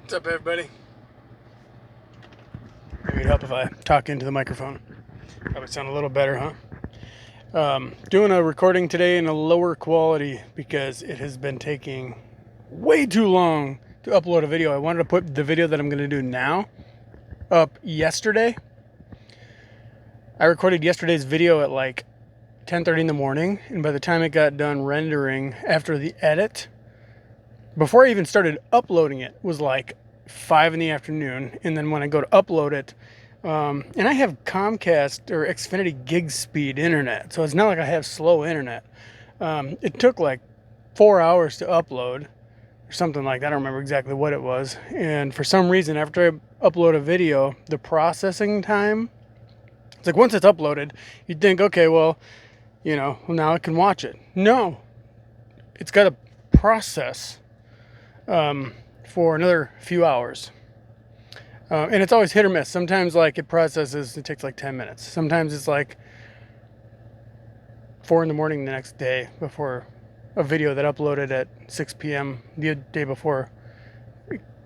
What's up, everybody? Maybe it'd help if I talk into the microphone. Probably sound a little better, huh? Doing a recording today in a lower quality because it has been taking way too long to upload a video. I wanted to put the video that I'm going to do now up yesterday. I recorded yesterday's video at like 10:30 in the morning, and by the time it got done rendering after the edit, before I even started uploading it, was like 5 in the afternoon. And then when I go to upload it, and I have Comcast or Xfinity gig speed internet, so it's not like I have slow internet. It took like 4 hours to upload or something like that. I don't remember exactly what it was. And for some reason, after I upload a video, the processing time, it's like once it's uploaded, you'd think, okay, well, now I can watch it. No, it's got to process for another few hours. And it's always hit or miss. Sometimes like it processes, it takes like 10 minutes. Sometimes it's like 4 in the morning the next day before a video that uploaded at 6 p.m. the day before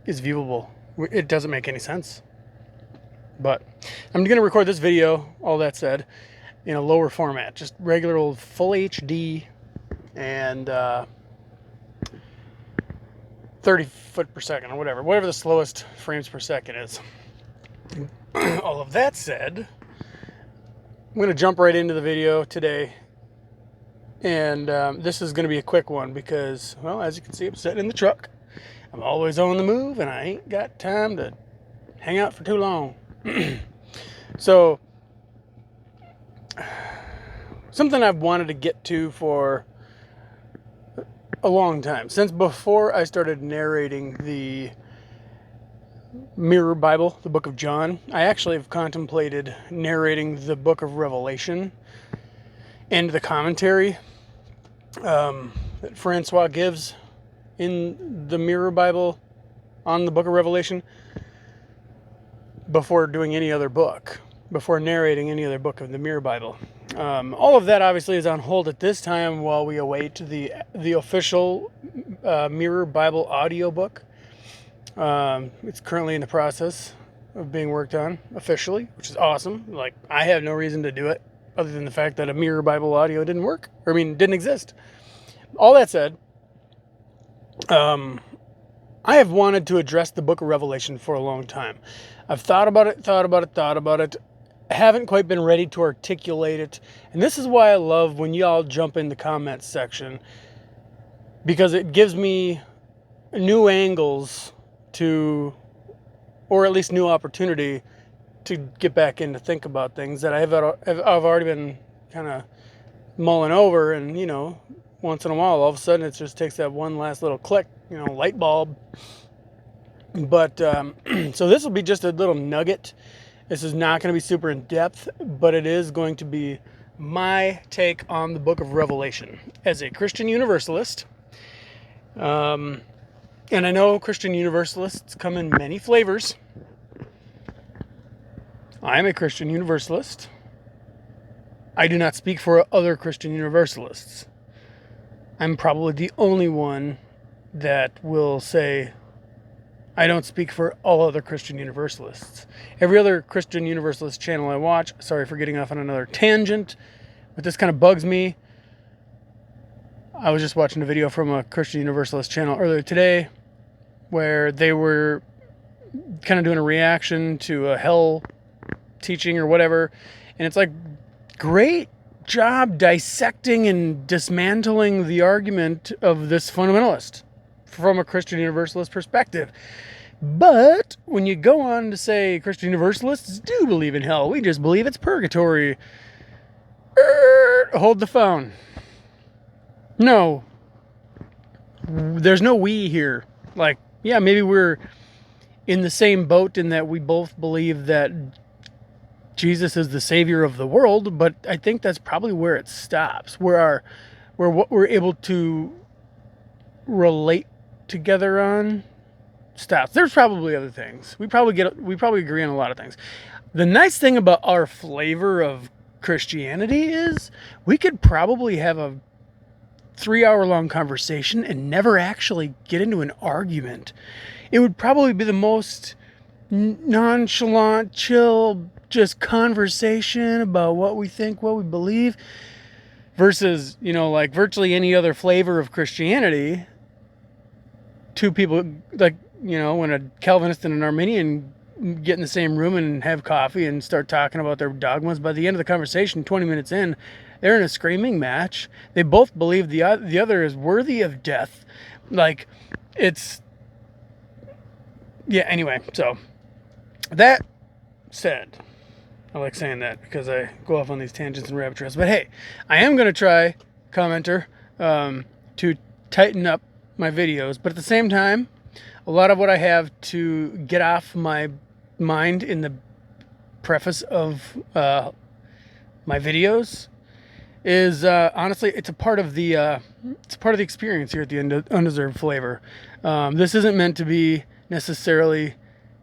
is viewable. It doesn't make any sense. But I'm going to record this video, all that said, in a lower format. Just regular old full HD and 30 foot per second or whatever the slowest frames per second is. All of that said, I'm going to jump right into the video today. And this is going to be a quick one because, well, as you can see, I'm sitting in the truck. I'm always on the move and I ain't got time to hang out for too long. So, something I've wanted to get to for a long time, since before I started narrating the Mirror Bible, the book of John. I actually have contemplated narrating the book of Revelation and the commentary that Francois gives in the Mirror Bible on the book of Revelation before doing any other book, before narrating any other book of the Mirror Bible. All of that obviously is on hold at this time while we await the official Mirror Bible audiobook. It's currently in the process of being worked on officially, which is awesome. Like, I have no reason to do it other than the fact that a Mirror Bible audio didn't exist. All that said, I have wanted to address the book of Revelation for a long time. I've thought about it. I haven't quite been ready to articulate it. And this is why I love when y'all jump in the comments section, because it gives me new angles to, or at least new opportunity to get back in to think about things that I've already been kind of mulling over. And, once in a while, all of a sudden it just takes that one last little click, light bulb. But, so this will be just a little nugget. This is not going to be super in depth, but it is going to be my take on the book of Revelation as a Christian Universalist. And I know Christian Universalists come in many flavors. I'm a Christian Universalist. I do not speak for other Christian Universalists. I'm probably the only one that will say I don't speak for all other Christian Universalists. Every other Christian Universalist channel I watch, sorry for getting off on another tangent, but this kind of bugs me. I was just watching a video from a Christian Universalist channel earlier today where they were kind of doing a reaction to a hell teaching or whatever. And it's like, great job dissecting and dismantling the argument of this fundamentalist from a Christian Universalist perspective. But when you go on to say Christian Universalists do believe in hell, we just believe it's purgatory. Hold the phone. No. There's no we here. Like, yeah, maybe we're in the same boat in that we both believe that Jesus is the savior of the world, but I think that's probably where it stops. Where what we're able to relate together on stops. There's probably other things. We probably agree on a lot of things. The nice thing about our flavor of Christianity is we could probably have a 3-hour-long conversation and never actually get into an argument. It would probably be the most nonchalant, chill, just conversation about what we think, what we believe, versus, like virtually any other flavor of Christianity. Two people, like, when a Calvinist and an Arminian get in the same room and have coffee and start talking about their dogmas, by the end of the conversation, 20 minutes in, they're in a screaming match. They both believe the other is worthy of death. Like, anyway, so that said, I like saying that because I go off on these tangents and rabbit trails. But hey, I am going to try, commenter, to tighten up my videos. But at the same time, a lot of what I have to get off my mind in the preface of my videos is honestly, it's a part of the experience here at the Undeserved Flavor. This isn't meant to be necessarily,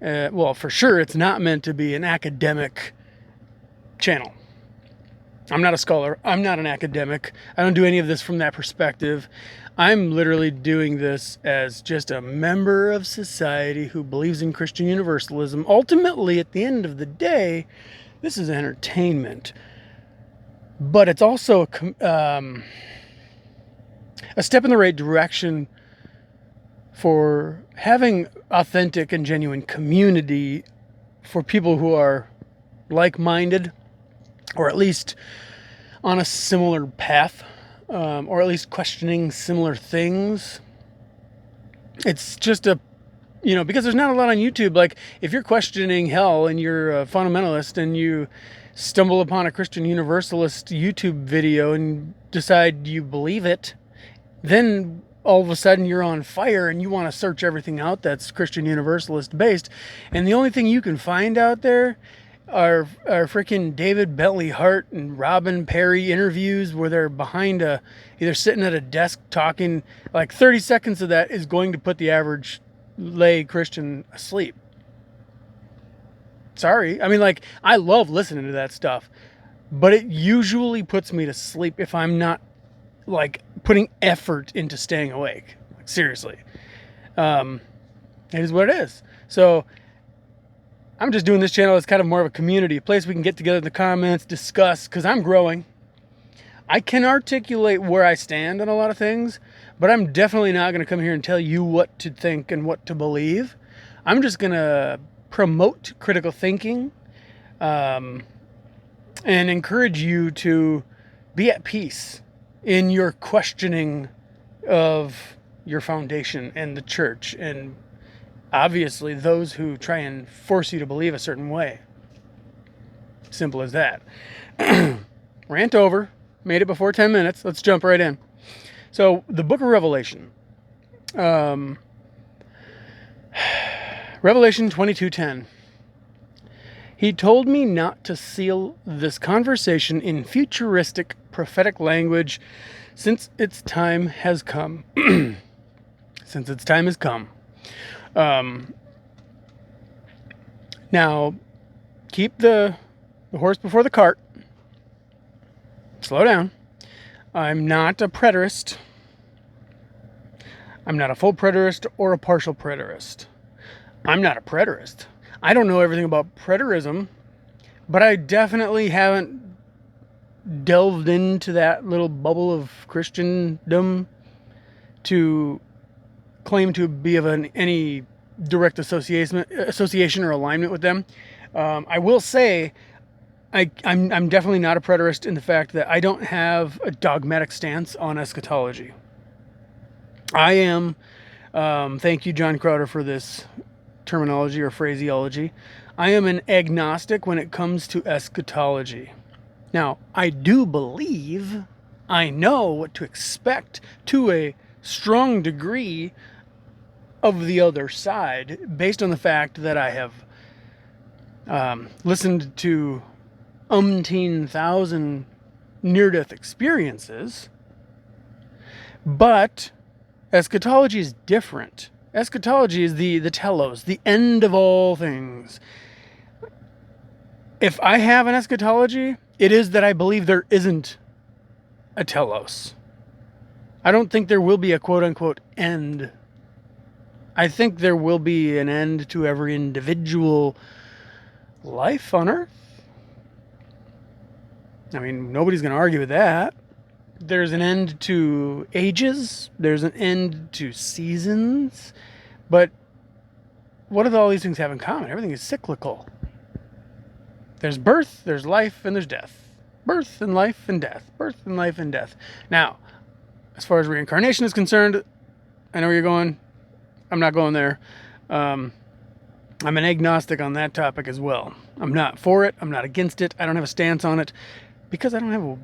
well, for sure, it's not meant to be an academic channel. I'm not a scholar. I'm not an academic. I don't do any of this from that perspective. I'm literally doing this as just a member of society who believes in Christian universalism. Ultimately, at the end of the day, this is entertainment. But it's also a step in the right direction for having authentic and genuine community for people who are like-minded, or at least on a similar path, or at least questioning similar things. It's just because there's not a lot on YouTube. Like, if you're questioning hell and you're a fundamentalist and you stumble upon a Christian Universalist YouTube video and decide you believe it, then all of a sudden you're on fire and you want to search everything out that's Christian Universalist based. And the only thing you can find out there are freaking David Bentley Hart and Robin Perry interviews where they're behind either sitting at a desk talking. Like 30 seconds of that is going to put the average lay Christian asleep. Sorry. I mean, like, I love listening to that stuff, but it usually puts me to sleep if I'm not, like, putting effort into staying awake. Like, seriously. It is what it is. So I'm just doing this channel as kind of more of a community, a place we can get together in the comments, discuss, because I'm growing. I can articulate where I stand on a lot of things, but I'm definitely not going to come here and tell you what to think and what to believe. I'm just going to promote critical thinking and encourage you to be at peace in your questioning of your foundation and the church, and obviously those who try and force you to believe a certain way. Simple as that. Rant over. Made it before 10 minutes. Let's jump right in. So, the book of Revelation. Revelation 22:10. He told me not to seal this conversation in futuristic prophetic language since its time has come. Since its time has come. Now, keep the horse before the cart. Slow down. I'm not a preterist. I'm not a full preterist or a partial preterist. I'm not a preterist. I don't know everything about preterism, but I definitely haven't delved into that little bubble of Christendom to claim to be of any direct association or alignment with them. I will say I'm definitely not a preterist in the fact that I don't have a dogmatic stance on eschatology. I am, thank you, John Crowder, for this terminology or phraseology. I am an agnostic when it comes to eschatology. Now, I do believe I know what to expect to a strong degree of the other side based on the fact that I have listened to umpteen thousand near-death experiences. But eschatology is different. Eschatology is the telos, the end of all things. If I have an eschatology, it is that I believe there isn't a telos. I don't think there will be a quote-unquote end. I think there will be an end to every individual life on Earth. I mean, nobody's going to argue with that. There's an end to ages. There's an end to seasons. But what do all these things have in common? Everything is cyclical. There's birth, there's life, and there's death. Birth and life and death. Birth and life and death. Now, as far as reincarnation is concerned, I know where you're going. I'm not going there. I'm an agnostic on that topic as well. I'm not for it. I'm not against it. I don't have a stance on it because I don't have a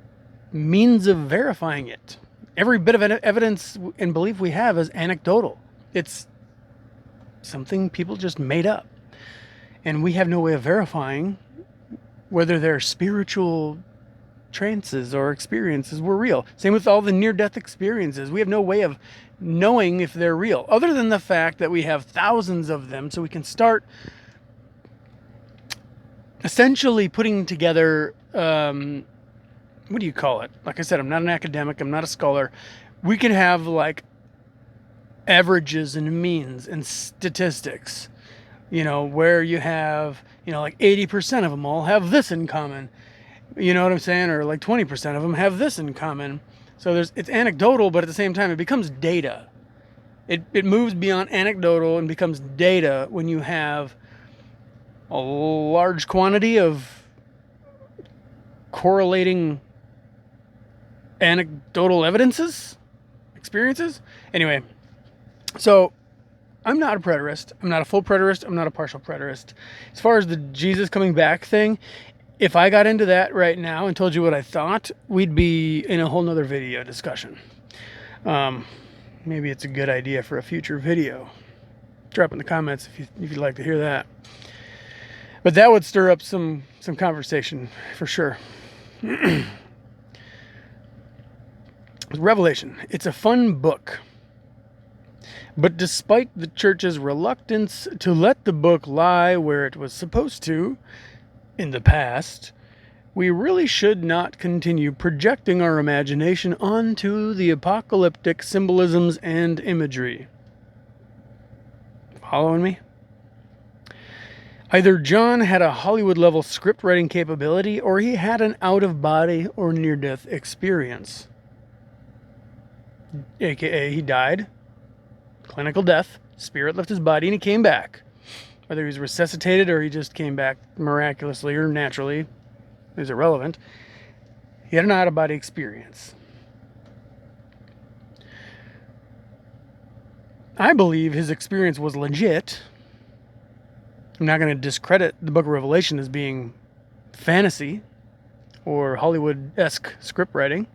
means of verifying it. Every bit of evidence and belief we have is anecdotal. It's something people just made up. And we have no way of verifying whether their spiritual trances or experiences were real. Same with all the near-death experiences. We have no way of knowing if they're real, other than the fact that we have thousands of them, so we can start essentially putting together, what do you call it? Like I said, I'm not an academic, I'm not a scholar. We can have like averages and means and statistics, where you have, like 80% of them all have this in common. You know what I'm saying? Or like 20% of them have this in common. So it's anecdotal, but at the same time, it becomes data. It moves beyond anecdotal and becomes data when you have a large quantity of correlating anecdotal experiences. Anyway, so I'm not a preterist. I'm not a full preterist. I'm not a partial preterist. As far as the Jesus coming back thing, if I got into that right now and told you what I thought, we'd be in a whole nother video discussion. Maybe it's a good idea for a future video. Drop in the comments if you'd like to hear that. But that would stir up some conversation for sure. Revelation. It's a fun book. But despite the church's reluctance to let the book lie where it was supposed to, in the past, we really should not continue projecting our imagination onto the apocalyptic symbolisms and imagery. Following me? Either John had a Hollywood-level script writing capability, or he had an out-of-body or near-death experience. AKA, he died, clinical death, spirit left his body, and he came back. Whether he was resuscitated or he just came back miraculously or naturally is irrelevant. He had an out-of-body experience. I believe his experience was legit. I'm not going to discredit the Book of Revelation as being fantasy or Hollywood-esque script writing.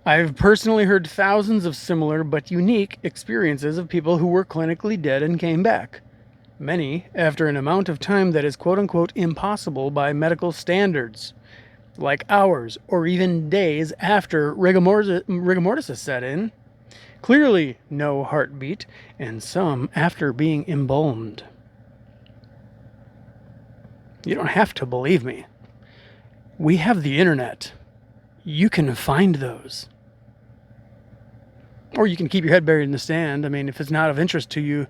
I've personally heard thousands of similar but unique experiences of people who were clinically dead and came back. Many after an amount of time that is quote-unquote impossible by medical standards, like hours or even days after rigor mortis is set in. Clearly no heartbeat, and some after being embalmed. You don't have to believe me. We have the internet. You can find those. Or you can keep your head buried in the sand. I mean, if it's not of interest to you,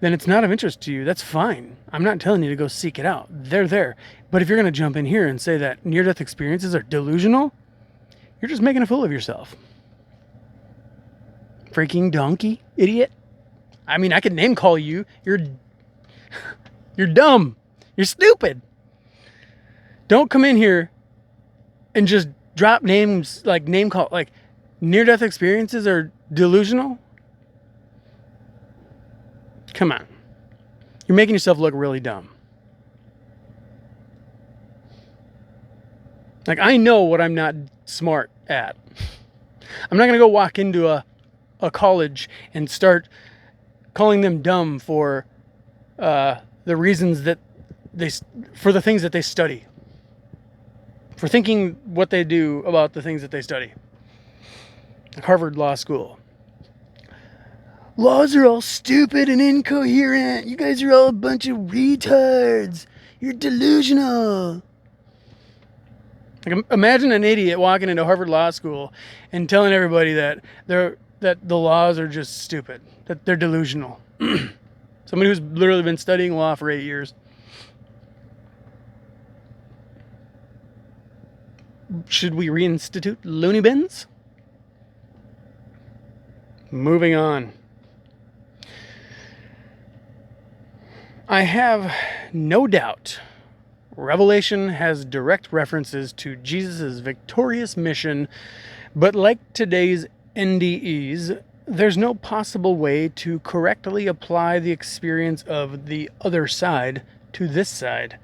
then it's not of interest to you. That's fine. I'm not telling you to go seek it out. They're there. But if you're going to jump in here and say that near-death experiences are delusional, you're just making a fool of yourself. Freaking donkey, idiot. I mean, I could name call you. You're dumb. You're stupid. Don't come in here and just drop names, like name call, like near-death experiences are delusional. Come on. You're making yourself look really dumb. Like, I know what I'm not smart at. I'm not going to go walk into a college and start calling them dumb for the reasons that for the things that they study. For thinking what they do about the things that they study. Harvard Law School. Laws are all stupid and incoherent. You guys are all a bunch of retards. You're delusional. Like, imagine an idiot walking into Harvard Law School and telling everybody that the laws are just stupid, that they're delusional. Somebody who's literally been studying law for 8 years. Should we reinstitute loony bins? Moving on. I have no doubt Revelation has direct references to Jesus' victorious mission, but like today's NDEs, there's no possible way to correctly apply the experience of the other side to this side.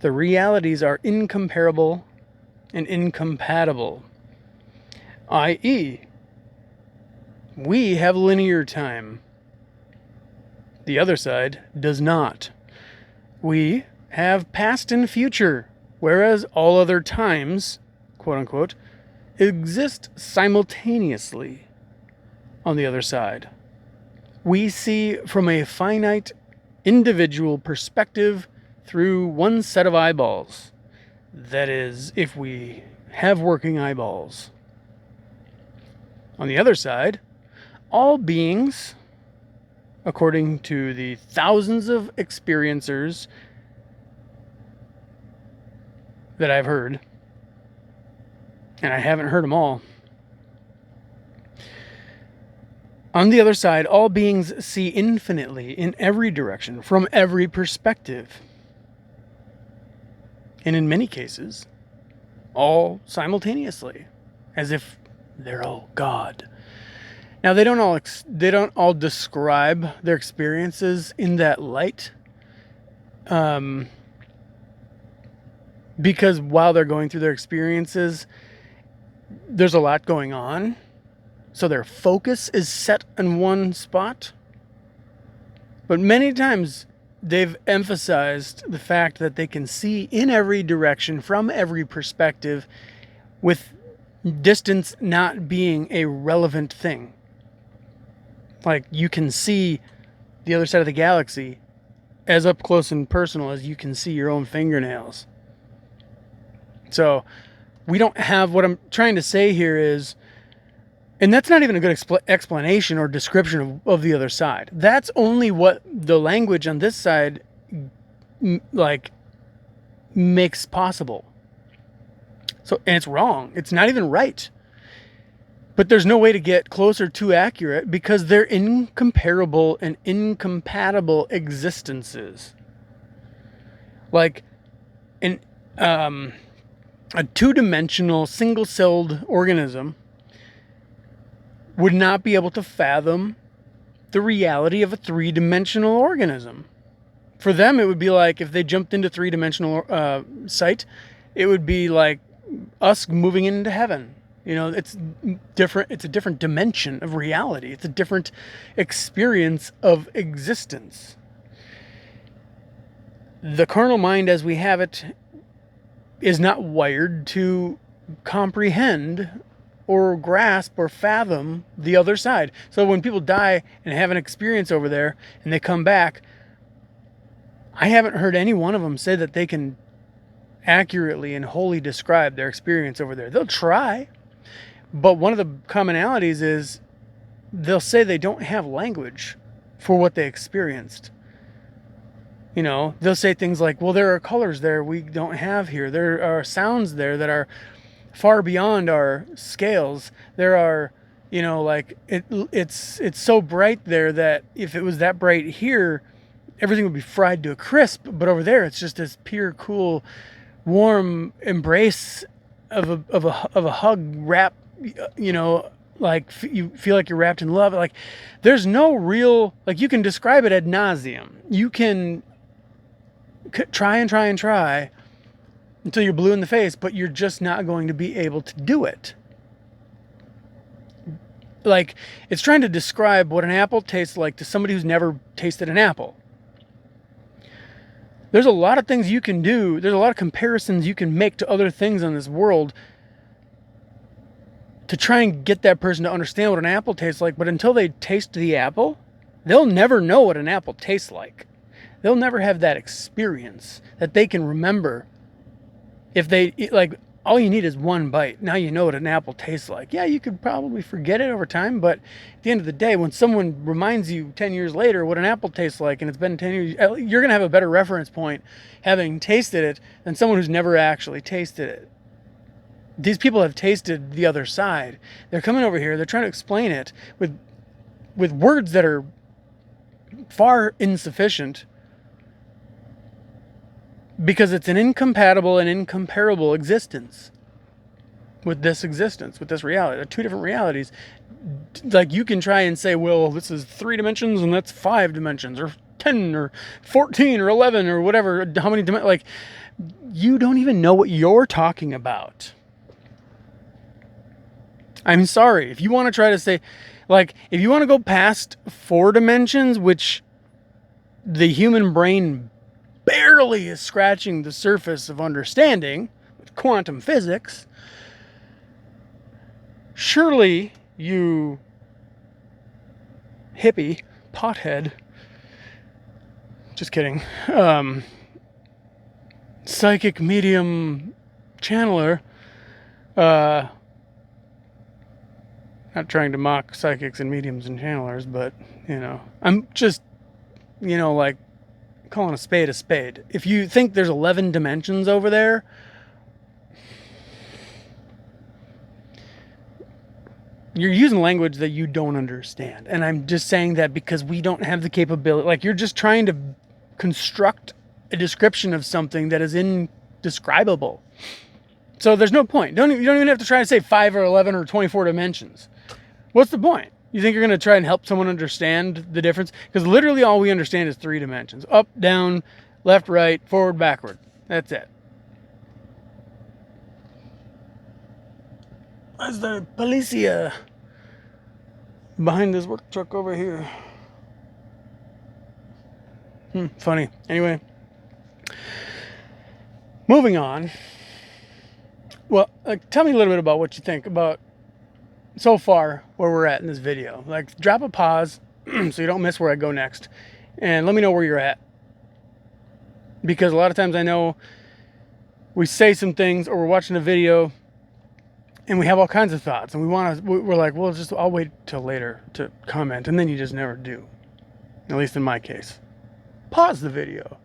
The realities are incomparable and incompatible. I.e., we have linear time. The other side does not. We have past and future, whereas all other times, quote unquote, exist simultaneously on the other side. We see from a finite individual perspective through one set of eyeballs. That is, if we have working eyeballs. On the other side, all beings, according to the thousands of experiencers that I've heard, and I haven't heard them all, on the other side, all beings see infinitely in every direction, from every perspective. And in many cases, all simultaneously, as if they're all God. Now, they don't all describe their experiences in that light, because while they're going through their experiences, there's a lot going on. So their focus is set in one spot. But many times they've emphasized the fact that they can see in every direction from every perspective, with distance not being a relevant thing. Like, you can see the other side of the galaxy as up close and personal as you can see your own fingernails. So we don't have, what I'm trying to say here is, and that's not even a good explanation or description of the other side. That's only what the language on this side makes possible. So, and it's wrong. It's not even right. But there's no way to get closer to accurate because they're incomparable and incompatible existences. Like a two-dimensional, single-celled organism would not be able to fathom the reality of a three-dimensional organism. For them, it would be like if they jumped into three-dimensional sight, it would be like us moving into heaven. You know, it's different. It's a different dimension of reality. It's a different experience of existence. The carnal mind as we have it is not wired to comprehend or grasp or fathom the other side. So when people die and have an experience over there and they come back, I haven't heard any one of them say that they can accurately and wholly describe their experience over there. They'll try, but one of the commonalities is they'll say they don't have language for what they experienced. You know, they'll say things like, well, there are colors there we don't have here. There are sounds there that are far beyond our scales. There are, you know, like it's so bright there that if it was that bright here, everything would be fried to a crisp. But over there, it's just this pure, cool, warm embrace of a hug wrap. You know, like you feel like you're wrapped in love. Like there's no real, like, you can describe it ad nauseum. You can try until you're blue in the face, but you're just not going to be able to do it. Like, it's trying to describe what an apple tastes like to somebody who's never tasted an apple. There's a lot of things you can do. There's a lot of comparisons you can make to other things in this world to try and get that person to understand what an apple tastes like. But until they taste the apple, they'll never know what an apple tastes like. They'll never have that experience that they can remember. If they, like, all you need is one bite. Now you know what an apple tastes like. Yeah, you could probably forget it over time, but at the end of the day, when someone reminds you 10 years later what an apple tastes like, and it's been 10 years, you're going to have a better reference point having tasted it than someone who's never actually tasted it. These people have tasted the other side. They're coming over here, they're trying to explain it with words that are far insufficient, because it's an incompatible and incomparable existence with this reality. They're two different realities. Like, you can try and say, well, this is 3 dimensions and that's 5 dimensions, or 10 or 14 or 11 or whatever, how many dimensions. Like, you don't even know what you're talking about. I'm sorry. If you want to try to say, like, if you want to go past 4 dimensions, which the human brain barely is scratching the surface of understanding with quantum physics, surely you hippie, pothead, just kidding, psychic medium channeler, not trying to mock psychics and mediums and channelers, but, I'm just, like, calling a spade a spade. If you think there's 11 dimensions over there, you're using language that you don't understand. And I'm just saying that because we don't have the capability. Like, you're just trying to construct a description of something that is indescribable. So there's no point. You don't even have to try to say 5 or 11 or 24 dimensions. What's the point? You think you're going to try and help someone understand the difference? Because literally all we understand is 3 dimensions. Up, down, left, right, forward, backward. That's it. Where's the policia behind this work truck over here? Funny. Anyway. Moving on. Well, tell me a little bit about what you think about so far where we're at in this video. Like, drop a pause so you don't miss where I go next, and let me know where you're at, because a lot of times I know we say some things, or we're watching a video and we have all kinds of thoughts, and we're like, well, I'll wait till later to comment, and then you just never do. At least in my case. Pause the video,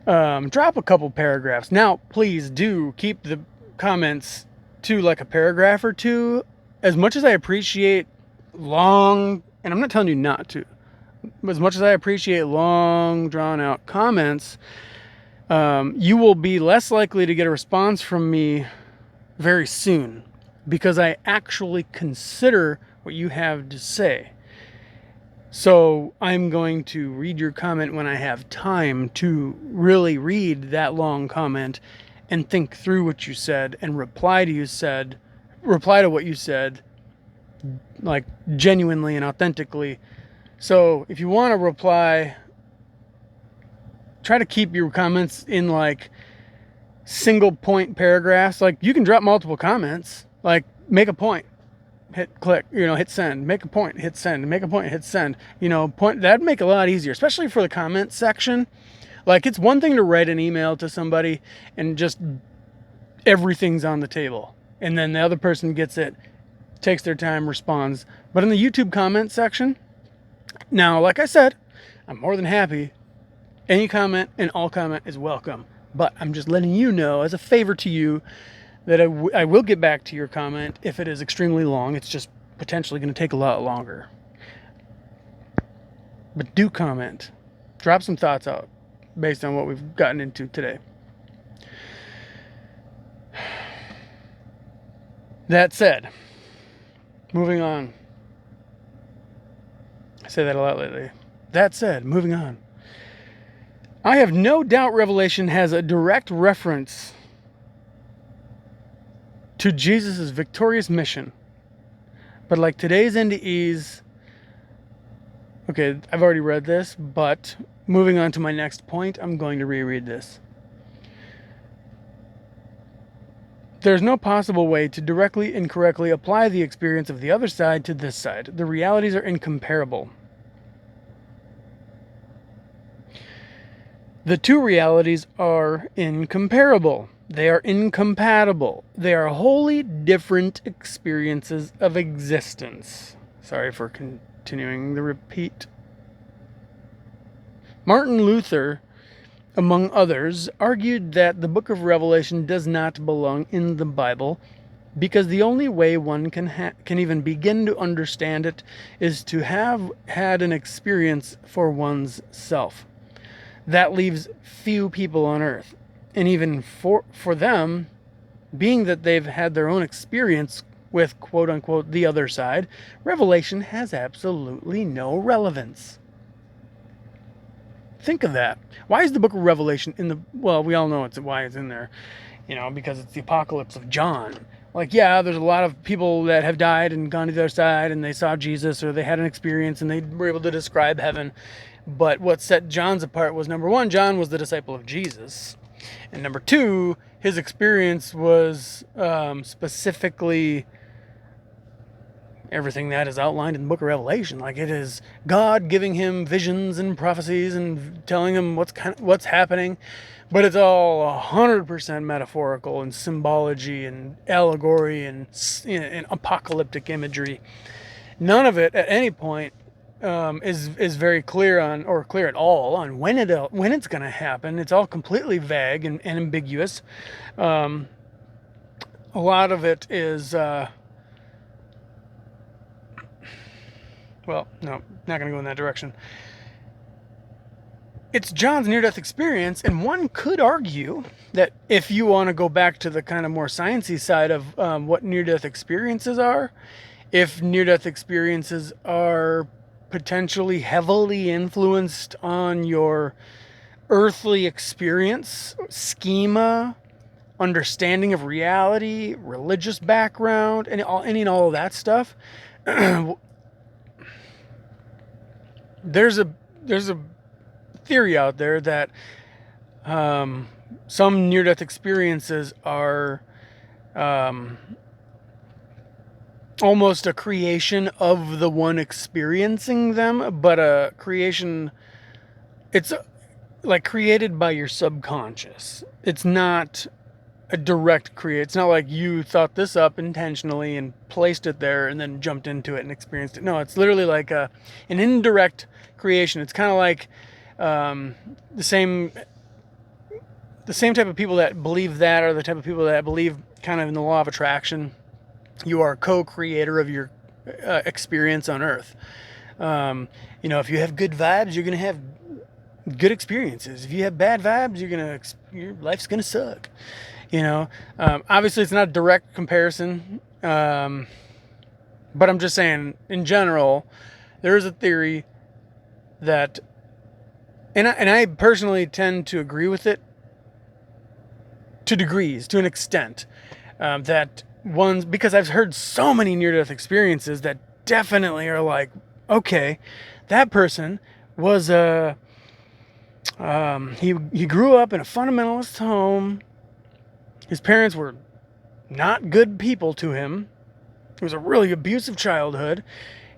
drop a couple paragraphs. Now please do keep the comments to like a paragraph or two. As much as I appreciate long, and I'm not telling you not to, but as much as I appreciate long, drawn-out comments, you will be less likely to get a response from me very soon, because I actually consider what you have to say. So I'm going to read your comment when I have time to really read that long comment and think through what you said and reply to what you said, like, genuinely and authentically. So if you want to reply, try to keep your comments in like single point paragraphs. Like, you can drop multiple comments, like, make a point, hit click, hit send, make a point, hit send, make a point, hit send, that'd make it a lot easier, especially for the comment section. Like, it's one thing to write an email to somebody and just everything's on the table, and then the other person gets it, takes their time, responds. But in the YouTube comment section, now, like I said, I'm more than happy. Any comment and all comment is welcome. But I'm just letting you know, as a favor to you, that I will get back to your comment if it is extremely long. It's just potentially going to take a lot longer. But do comment. Drop some thoughts out based on what we've gotten into today. That said, moving on. I say that a lot lately. That said, moving on. I have no doubt Revelation has a direct reference to Jesus' victorious mission. But like today's NDEs, okay, I've already read this, but moving on to my next point, I'm going to reread this. There's no possible way to directly and correctly apply the experience of the other side to this side. The realities are incomparable. The two realities are incomparable. They are incompatible. They are wholly different experiences of existence. Sorry for continuing the repeat. Martin Luther, among others, argued that the book of Revelation does not belong in the Bible because the only way one can even begin to understand it is to have had an experience for one's self. That leaves few people on earth. And even for them, being that they've had their own experience with quote-unquote the other side, Revelation has absolutely no relevance. Think of that. Why is the book of Revelation in the... Well, we all know why it's in there. Because it's the apocalypse of John. Like, yeah, there's a lot of people that have died and gone to the other side and they saw Jesus or they had an experience and they were able to describe heaven. But what set John's apart was, number one, John was the disciple of Jesus. And number two, his experience was specifically everything that is outlined in the book of Revelation. Like, it is God giving him visions and prophecies and telling him what's happening. But it's all 100% metaphorical and symbology and allegory and apocalyptic imagery. None of it at any point is very clear at all on when it's going to happen. It's all completely vague and ambiguous. A lot of it is well, no, not going to go in that direction. It's John's near-death experience, and one could argue that if you want to go back to the kind of more sciencey side of what near-death experiences are, if near-death experiences are potentially heavily influenced on your earthly experience, schema, understanding of reality, religious background, and all of that stuff, there's a theory out there that some near-death experiences are almost a creation of the one experiencing them, but a creation, it's like created by your subconscious. It's not a direct create. It's not like you thought this up intentionally and placed it there and then jumped into it and experienced it. No, it's literally like an indirect creation. It's kind of like the same type of people that believe that are the type of people that believe kind of in the law of attraction. You are a co-creator of your experience on Earth. If you have good vibes, you're going to have good experiences. If you have bad vibes, your life's going to suck. Obviously it's not a direct comparison. But I'm just saying, in general, there is a theory that, and I personally tend to agree with it to degrees, to an extent, that ones, because I've heard so many near-death experiences that definitely are like, okay, that person was he grew up in a fundamentalist home. His parents were not good people to him. It was a really abusive childhood.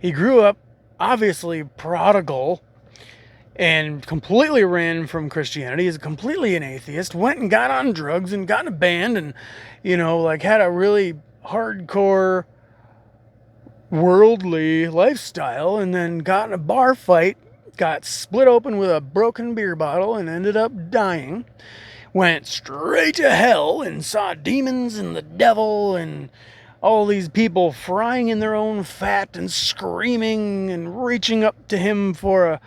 He grew up obviously prodigal and completely ran from Christianity. He's completely an atheist, went and got on drugs and got in a band and, had a really hardcore worldly lifestyle, and then got in a bar fight, got split open with a broken beer bottle and ended up dying. Went straight to hell and saw demons and the devil and all these people frying in their own fat and screaming and reaching up to him for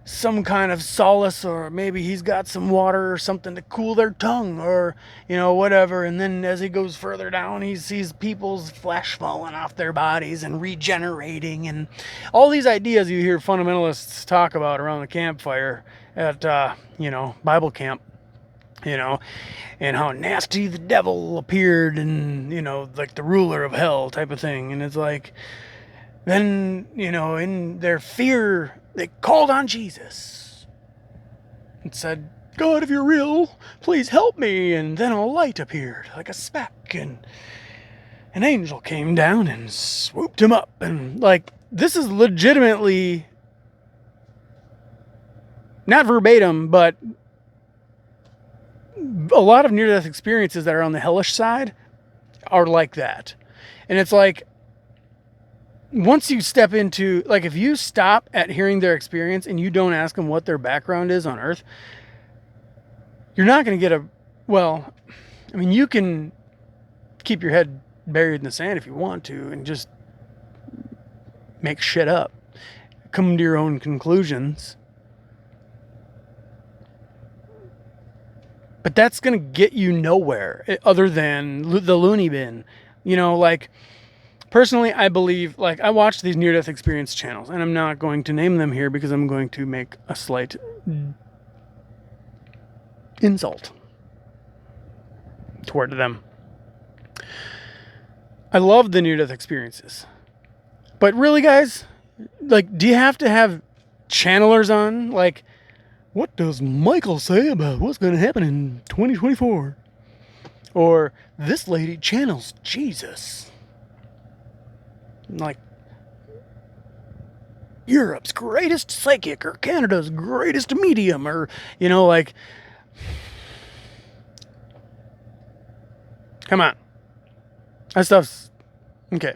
some kind of solace, or maybe he's got some water or something to cool their tongue, or whatever. And then as he goes further down, he sees people's flesh falling off their bodies and regenerating, and all these ideas you hear fundamentalists talk about around the campfire at Bible camp, and how nasty the devil appeared, and like the ruler of hell type of thing. And it's like, then in their fear, they called on Jesus and said, "God, if you're real, please help me." And then a light appeared like a speck, and an angel came down and swooped him up. And like, this is legitimately not verbatim, but a lot of near-death experiences that are on the hellish side are like that. And it's like, once you step into, like, if you stop at hearing their experience and you don't ask them what their background is on Earth, you're not going to get well, I mean, you can keep your head buried in the sand if you want to and just make shit up. Come to your own conclusions. But that's going to get you nowhere other than the loony bin. You know, like, personally, I believe, like, I watch these near-death experience channels, and I'm not going to name them here because I'm going to make a slight insult toward them. I love the near-death experiences. But really, guys, like, do you have to have channelers on? Like, what does Michael say about what's going to happen in 2024? Or, this lady channels Jesus. Like, Europe's greatest psychic, or Canada's greatest medium, or, you know, like, come on. That stuff's, okay.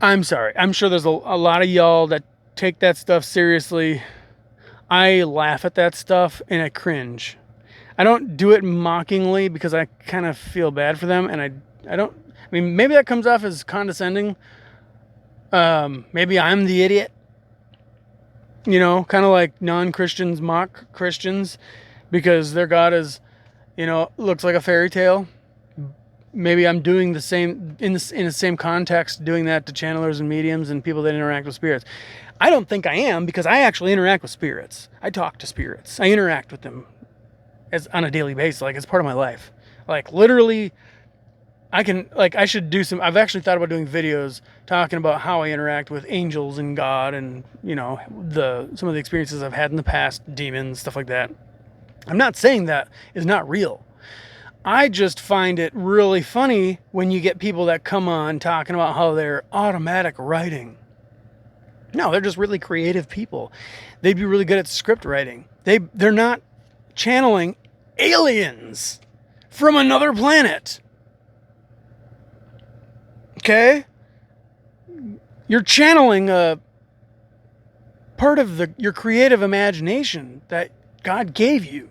I'm sorry. I'm sure there's a lot of y'all that take that stuff seriously. I laugh at that stuff and I cringe. I don't do it mockingly because I kind of feel bad for them, and I don't, I mean, maybe that comes off as condescending. Maybe I'm the idiot. You know, kind of like non-Christians mock Christians because their God is, you know, looks like a fairy tale. Maybe I'm doing the same in the same context, doing that to channelers and mediums and people that interact with spirits. I don't think I am, because I actually interact with spirits. I talk to spirits. I interact with them as on a daily basis, like it's part of my life. Like, literally, I should do some. I've actually thought about doing videos talking about how I interact with angels and God, and, you know, some of the experiences I've had in the past, demons, stuff like that. I'm not saying that is not real. I just find it really funny when you get people that come on talking about how they're automatic writing. No, they're just really creative people. They'd be really good at script writing. They're not channeling aliens from another planet. Okay? You're channeling a part of your creative imagination that God gave you.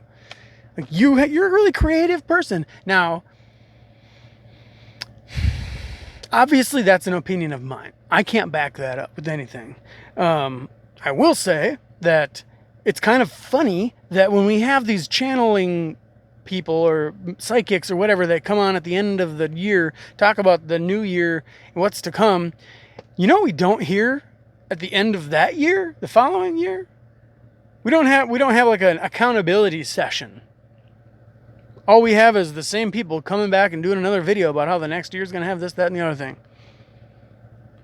Like, you're a really creative person. Now, obviously that's an opinion of mine. I can't back that up with anything. I will say that it's kind of funny that when we have these channeling people or psychics or whatever that come on at the end of the year, talk about the new year and what's to come, you know, we don't hear at the end of that year, the following year, we don't have like an accountability session. All we have is the same people coming back and doing another video about how the next year's going to have this, that, and the other thing.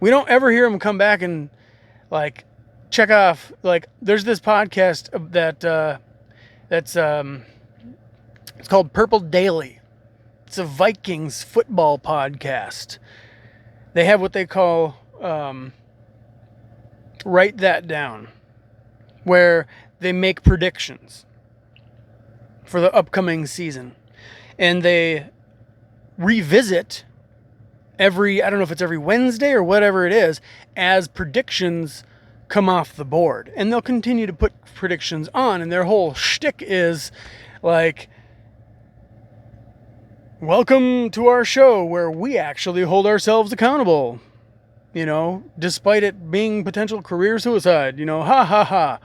We don't ever hear them come back and, like, check off. Like, there's this podcast that's it's called Purple Daily. It's a Vikings football podcast. They have what they call Write That Down, where they make predictions for the upcoming season. And they revisit I don't know if it's every Wednesday or whatever it is, as predictions come off the board. And they'll continue to put predictions on, and their whole shtick is like, welcome to our show where we actually hold ourselves accountable. You know, despite it being potential career suicide, you know, ha ha ha.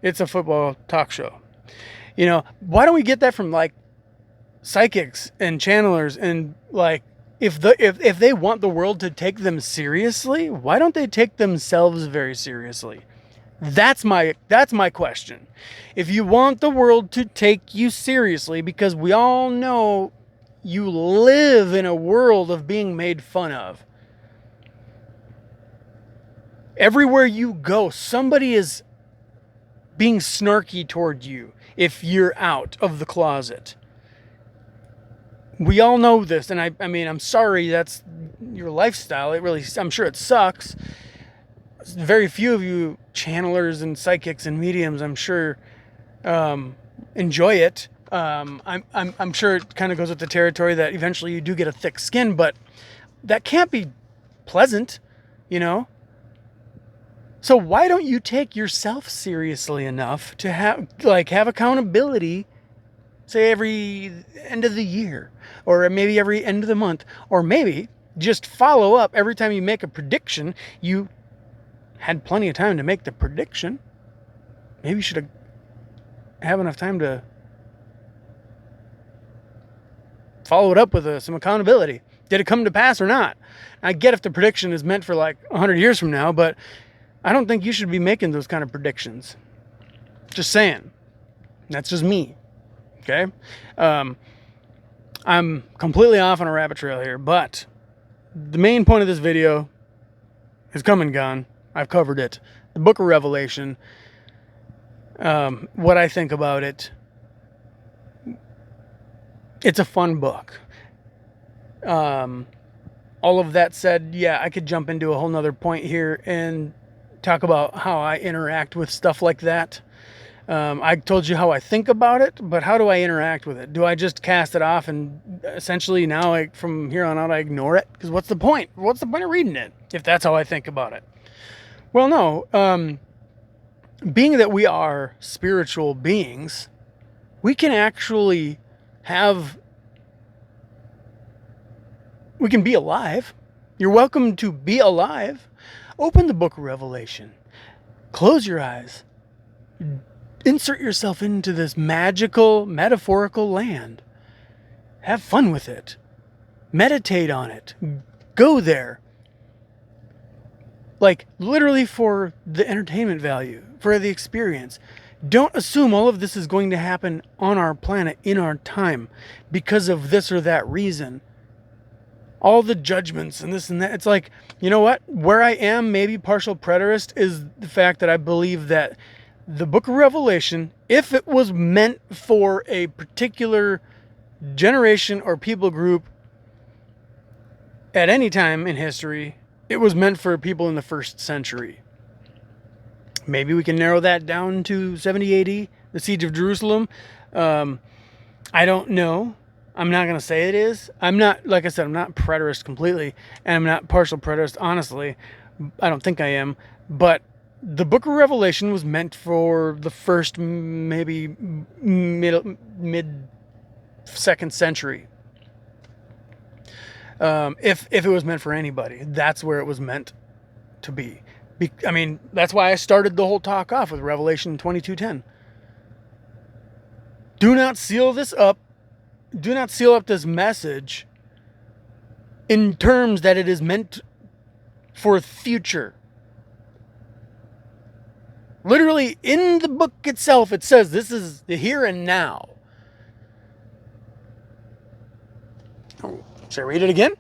It's a football talk show. You know, why don't we get that from, like, psychics and channelers? And, like, if they want the world to take them seriously, why don't they take themselves very seriously? That's my question. If you want the world to take you seriously, because we all know you live in a world of being made fun of. Everywhere you go, somebody is being snarky toward you if you're out of the closet. We all know this, and I mean, I'm sorry that's your lifestyle. I'm sure it sucks. Very few of you channelers and psychics and mediums, I'm sure, enjoy it. I'm sure it kind of goes with the territory that eventually you do get a thick skin, but that can't be pleasant, you know? So why don't you take yourself seriously enough to have accountability, say every end of the year, or maybe every end of the month, or maybe just follow up every time you make a prediction. You had plenty of time to make the prediction. Maybe you should have enough time to follow it up with some accountability. Did it come to pass or not? I get if the prediction is meant for like 100 years from now, but I don't think you should be making those kind of predictions. Just saying. That's just me. Okay? I'm completely off on a rabbit trail here, but the main point of this video is come and gone. I've covered it. The book of Revelation, what I think about it. It's a fun book. All of that said, yeah, I could jump into a whole nother point here and talk about how I interact with stuff like that. I told you how I think about it, but how do I interact with it? Do I just cast it off and essentially now from here on out I ignore it? Because what's the point? What's the point of reading it if that's how I think about it? Well, no. Being that we are spiritual beings, we can actually we can be alive. You're welcome to be alive. Open the book of Revelation. Close your eyes. Insert yourself into this magical, metaphorical land. Have fun with it. Meditate on it. Go there. Like, literally for the entertainment value, for the experience. Don't assume all of this is going to happen on our planet in our time because of this or that reason. All the judgments and this and that. It's like, you know what? Where I am maybe partial preterist is the fact that I believe that the book of Revelation, if it was meant for a particular generation or people group at any time in history, it was meant for people in the 1st century. Maybe we can narrow that down to 70 AD, the siege of Jerusalem. I don't know. I'm not going to say it is. I'm not, like I said, I'm not preterist completely, and I'm not partial preterist, honestly. I don't think I am. But the book of Revelation was meant for the first, maybe mid-2nd century. If it was meant for anybody, that's where it was meant to be. I mean, that's why I started the whole talk off with Revelation 22:10. Do not seal this up. Do not seal up this message in terms that it is meant for future. Literally, in the book itself, it says this is the here and now. Should I read it again?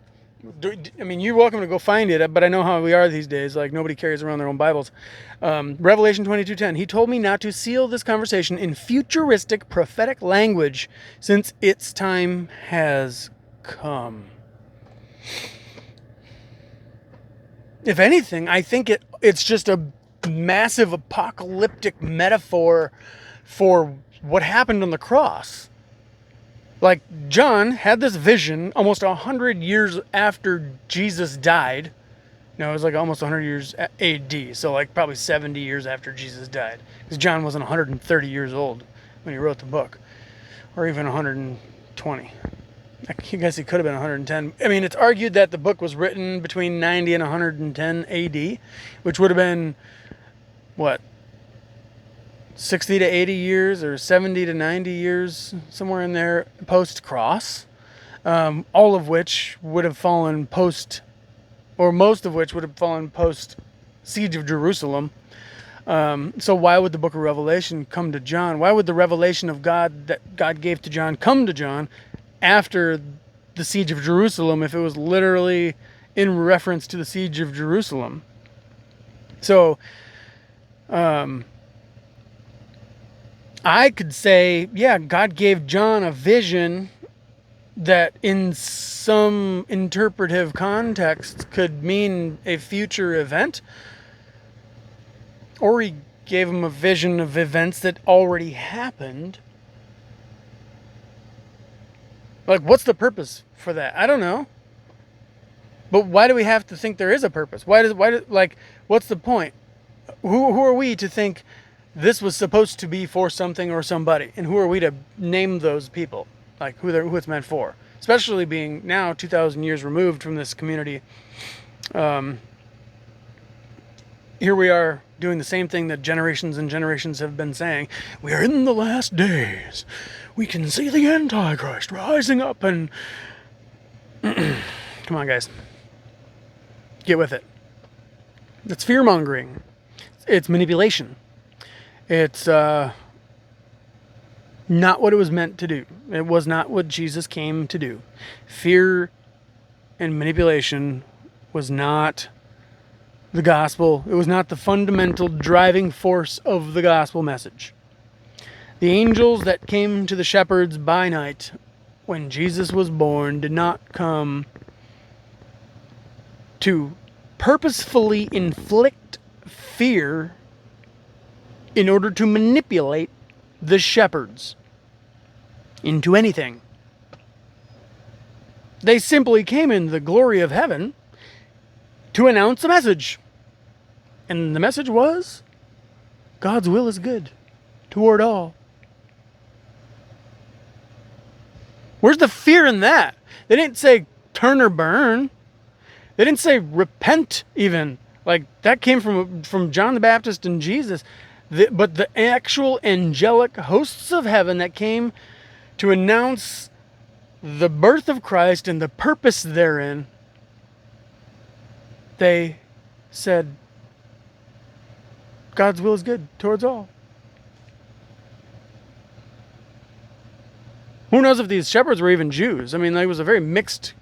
I mean, you're welcome to go find it, but I know how we are these days. Like, nobody carries around their own Bibles. Revelation 22:10. He told me not to seal this conversation in futuristic prophetic language since its time has come. If anything, I think it's just a massive apocalyptic metaphor for what happened on the cross. Like, John had this vision almost 100 years after Jesus died. No, it was like almost 100 years AD. So like probably 70 years after Jesus died. Because John wasn't 130 years old when he wrote the book. Or even 120. I guess he could have been 110. I mean, it's argued that the book was written between 90 and 110 AD. Which would have been, what? 60 to 80 years or 70 to 90 years, somewhere in there, post-cross, all of which would have fallen or most of which would have fallen post-siege of Jerusalem. So why would the book of Revelation come to John? Why would the revelation of God that God gave to John come to John after the siege of Jerusalem if it was literally in reference to the siege of Jerusalem? So, I could say, yeah, God gave John a vision that in some interpretive context could mean a future event. Or he gave him a vision of events that already happened. Like, what's the purpose for that? I don't know. But why do we have to think there is a purpose? Like, what's the point? Who are we to think this was supposed to be for something or somebody? And who are we to name those people? Like, who it's meant for? Especially being now 2,000 years removed from this community. Here we are doing the same thing that generations and generations have been saying. We are in the last days. We can see the Antichrist rising up and... Come on, guys. Get with it. It's fear-mongering. It's manipulation. It's not what it was meant to do. It was not what Jesus came to do. Fear and manipulation was not the gospel. It was not the fundamental driving force of the gospel message. The angels that came to the shepherds by night when Jesus was born did not come to purposefully inflict fear in order to manipulate the shepherds into anything. They simply came in the glory of heaven to announce a message. And the message was, God's will is good toward all. Where's the fear in that? They didn't say turn or burn. They didn't say repent even. Like, that came from John the Baptist and Jesus. But the actual angelic hosts of heaven that came to announce the birth of Christ and the purpose therein, they said, God's will is good towards all. Who knows if these shepherds were even Jews? I mean, it was a very mixed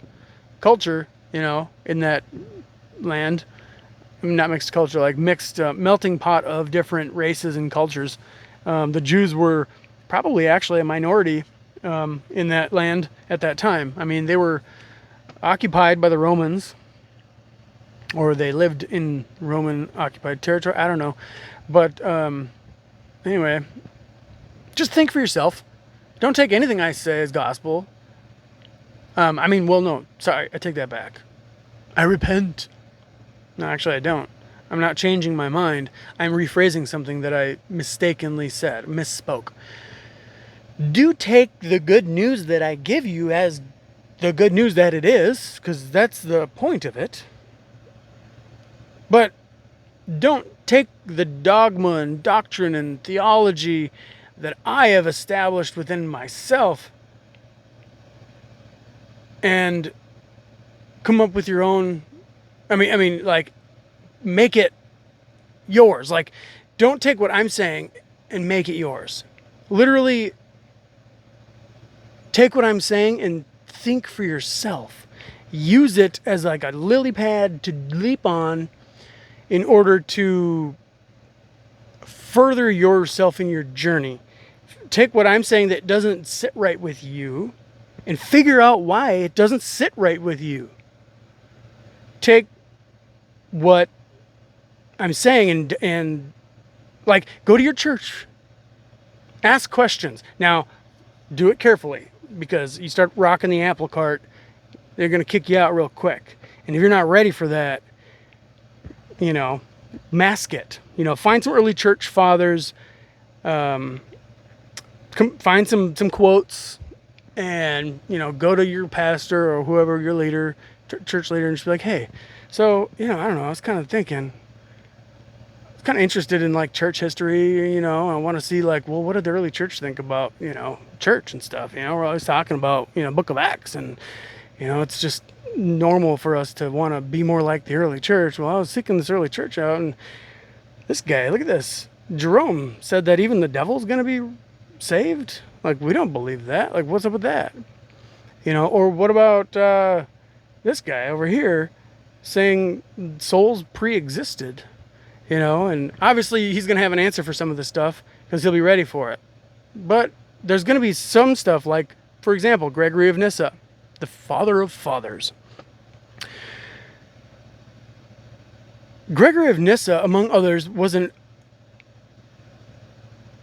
culture, in that land. I mean, not mixed culture, like mixed melting pot of different races and cultures. The Jews were probably actually a minority in that land at that time. I mean, they were occupied by the Romans, or they lived in Roman occupied territory. I don't know. But anyway, just think for yourself. Don't take anything I say as gospel. No, sorry, I take that back. I repent. No, actually, I don't. I'm not changing my mind. I'm rephrasing something that I mistakenly said, misspoke. Do take the good news that I give you as the good news that it is, because that's the point of it. But don't take the dogma and doctrine and theology that I have established within myself and come up with your own, make it yours. Like, don't take what I'm saying and make it yours. Literally, take what I'm saying and think for yourself. Use it as like a lily pad to leap on in order to further yourself in your journey. Take what I'm saying that doesn't sit right with you and figure out why it doesn't sit right with you. Take what I'm saying and like, go to your church. Ask questions. Now, do it carefully, because you start rocking the apple cart, they're going to kick you out real quick. And if you're not ready for that, mask it. Find some early church fathers, find some quotes, and go to your pastor or whoever your leader, church leader, and just be like, hey, so I don't know, I was kind of thinking, I was kind of interested in like church history, I want to see like, well, what did the early church think about church and stuff? We're always talking about Book of Acts, and it's just normal for us to want to be more like the early church. Well, I was seeking this early church out, and this guy, look at this, Jerome said that even the devil's gonna be saved. Like, we don't believe that. Like, what's up with that? Or what about this guy over here saying souls pre-existed? And obviously he's gonna have an answer for some of this stuff because he'll be ready for it. But there's gonna be some stuff like, for example, Gregory of Nyssa, the father of fathers. Gregory of Nyssa, among others, was an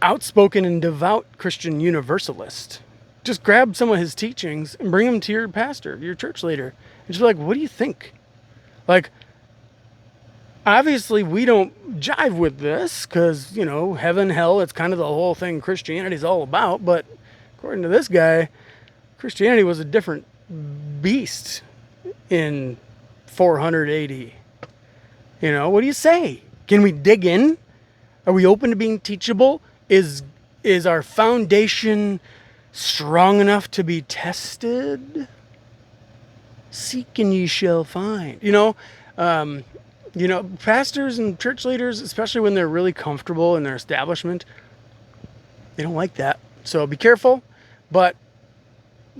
outspoken and devout Christian universalist. just grab some of his teachings and bring them to your pastor, your church leader, and just be like, what do you think? Like, obviously we don't jive with this because, you know, heaven, hell, it's kind of the whole thing Christianity's all about. But according to this guy, Christianity was a different beast in 400 AD. You know, what do you say? Can we dig in? Are we open to being teachable? Is our foundation strong enough to be tested? Seek and ye shall find. You know, pastors and church leaders, especially when they're really comfortable in their establishment, they don't like that. So be careful, but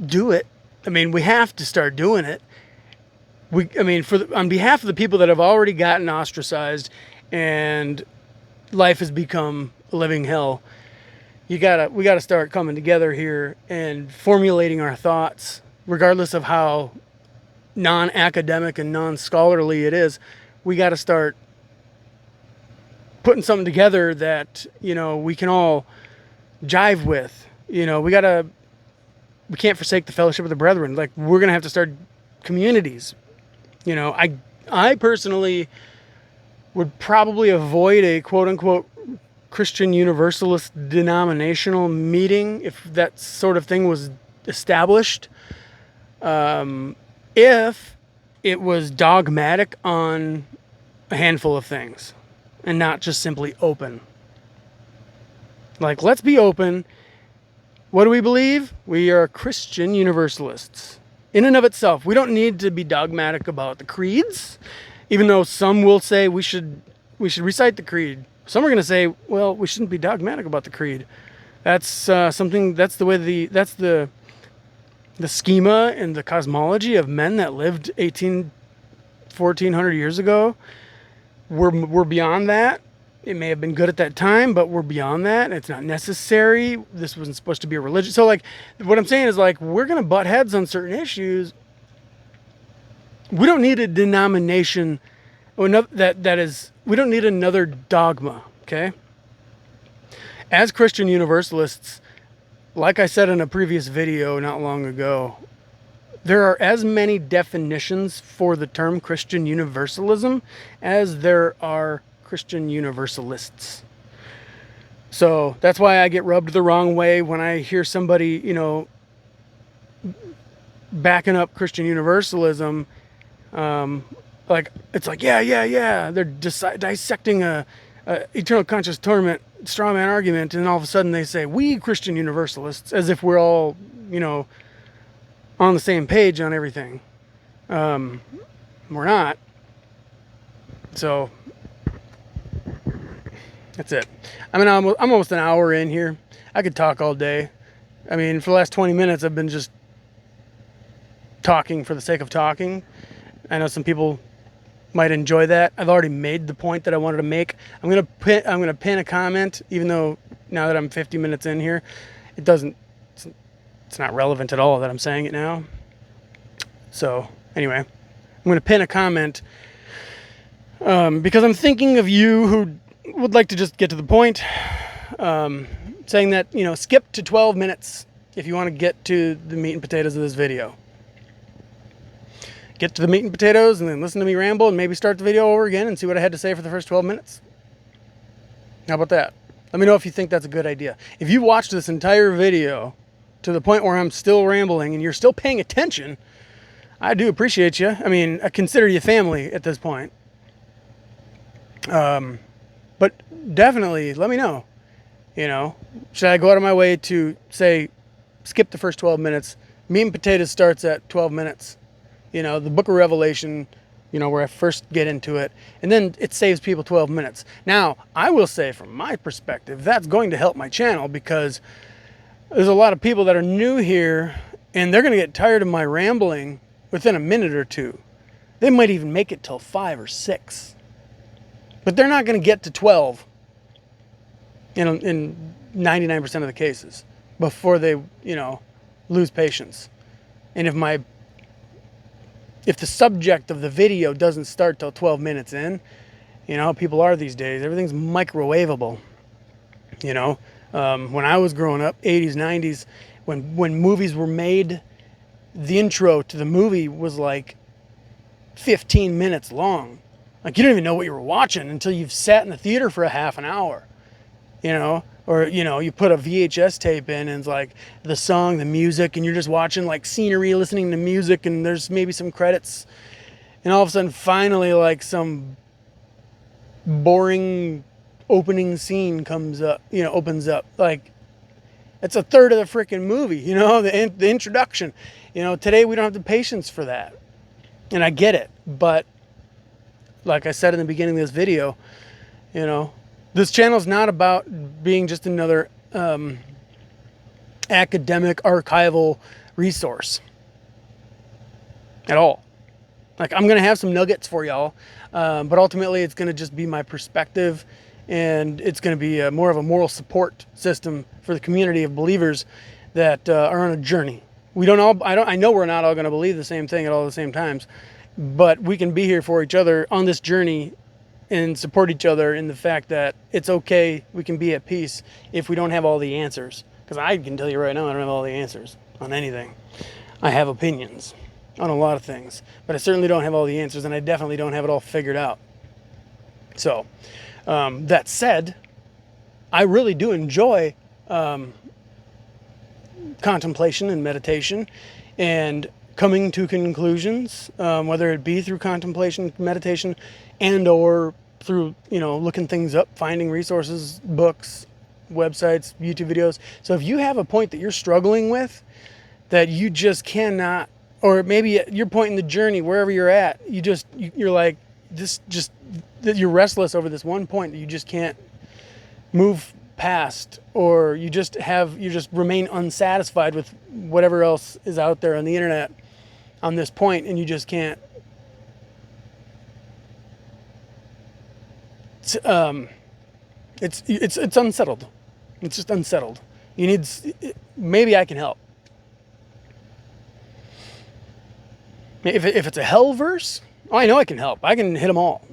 do it. I mean, we have to start doing it. On behalf of the people that have already gotten ostracized and life has become a living hell, we gotta start coming together here and formulating our thoughts, regardless of how non-academic and non-scholarly it is. We got to start putting something together that, you know, we can all jive with. You know, we can't forsake the fellowship of the brethren. Like, we're going to have to start communities. You know, I personally would probably avoid a quote unquote Christian Universalist denominational meeting if that sort of thing was established. If it was dogmatic on a handful of things and not just simply open. Like, let's be open. What do we believe? We are Christian Universalists. In and of itself, we don't need to be dogmatic about the creeds, even though some will say we should recite the creed. Some are going to say, well, we shouldn't be dogmatic about the creed. That's something. That's the way that's the schema and the cosmology of men that lived 1,400 years ago. We're beyond that. It may have been good at that time, but we're beyond that. It's not necessary. This wasn't supposed to be a religion. So, like, what I'm saying is, like, we're going to butt heads on certain issues. We don't need a denomination we don't need another dogma, okay? As Christian Universalists, like I said in a previous video not long ago, there are as many definitions for the term Christian Universalism as there are Christian Universalists. So that's why I get rubbed the wrong way when I hear somebody, you know, backing up Christian Universalism. Like, it's like, yeah. They're dissecting a eternal conscious torment straw man argument, and all of a sudden they say, we Christian Universalists, as if we're all, you know, on the same page on everything. We're not. So that's it. I mean, I'm almost an hour in here. I could talk all day. I mean, for the last 20 minutes, I've been just talking for the sake of talking. I know some people might enjoy that. I've already made the point that I wanted to make. I'm gonna pin a comment, even though now that I'm 50 minutes in here, it's not relevant at all that I'm saying it now. So anyway, I'm gonna pin a comment because I'm thinking of you who would like to just get to the point, saying that, you know, skip to 12 minutes if you want to get to the meat and potatoes of this video. Get to the meat and potatoes and then listen to me ramble and maybe start the video over again and see what I had to say for the first 12 minutes. How about that? Let me know if you think that's a good idea. If you watched this entire video to the point where I'm still rambling and you're still paying attention, I do appreciate you. I mean, I consider you family at this point. But definitely let me know. You know, should I go out of my way to say, skip the first 12 minutes? Meat and potatoes starts at 12 minutes. You know, the book of Revelation, you know, where I first get into it, and then it saves people 12 minutes. Now, I will say from my perspective, that's going to help my channel because there's a lot of people that are new here and they're going to get tired of my rambling within a minute or two. They might even make it till 5 or 6, but they're not going to get to 12 in 99% of the cases before they, you know, lose patience. And if the subject of the video doesn't start till 12 minutes in, you know how people are these days. Everything's microwavable. You know, when I was growing up, 80s, 90s, When movies were made, the intro to the movie was like 15 minutes long. Like, you don't even know what you were watching until you've sat in the theater for a half an hour, you know? Or, you know, you put a VHS tape in and it's like the song, the music, and you're just watching like scenery, listening to music, and there's maybe some credits. And all of a sudden, finally, like some boring opening scene comes up, you know, opens up. Like, it's a third of the freaking movie, you know, the introduction. You know, today we don't have the patience for that. And I get it. But like I said in the beginning of this video, you know, this channel is not about being just another academic archival resource at all. Like, I'm going to have some nuggets for y'all, but ultimately it's going to just be my perspective, and it's going to be more of a moral support system for the community of believers that are on a journey. We don't all, I know we're not all going to believe the same thing at all the same times, but we can be here for each other on this journey and support each other in the fact that it's okay, we can be at peace if we don't have all the answers. Because I can tell you right now, I don't have all the answers on anything. I have opinions on a lot of things, but I certainly don't have all the answers, and I definitely don't have it all figured out. So, that said, I really do enjoy contemplation and meditation and coming to conclusions, whether it be through contemplation, meditation, and or through, you know, looking things up, finding resources, books, websites, YouTube videos. So if you have a point that you're struggling with, that you just cannot, or maybe at your point in the journey, wherever you're at, you're like, just you're restless over this one point that you just can't move past, or you just remain unsatisfied with whatever else is out there on the internet on this point, and you just can't. It's unsettled. It's just unsettled. You need, maybe I can help. If it's a hell verse, oh, I know I can help. I can hit them all.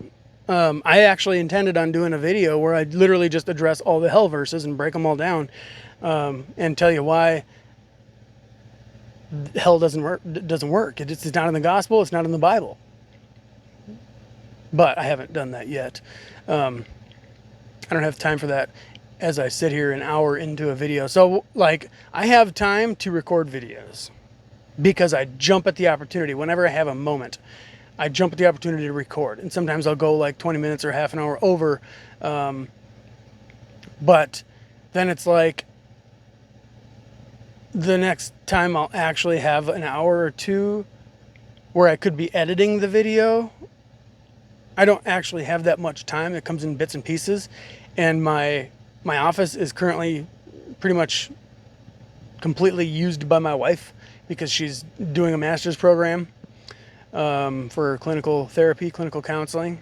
I actually intended on doing a video where I literally just address all the hell verses and break them all down, and tell you why hell doesn't work. It's not in the gospel. It's not in the Bible. But I haven't done that yet. I don't have time for that as I sit here an hour into a video. So, like, I have time to record videos because I jump at the opportunity. Whenever I have a moment, I jump at the opportunity to record. And sometimes I'll go like 20 minutes or half an hour over. But then it's like the next time I'll actually have an hour or two where I could be editing the video. I don't actually have that much time. It comes in bits and pieces. And my office is currently pretty much completely used by my wife because she's doing a master's program for clinical therapy, clinical counseling.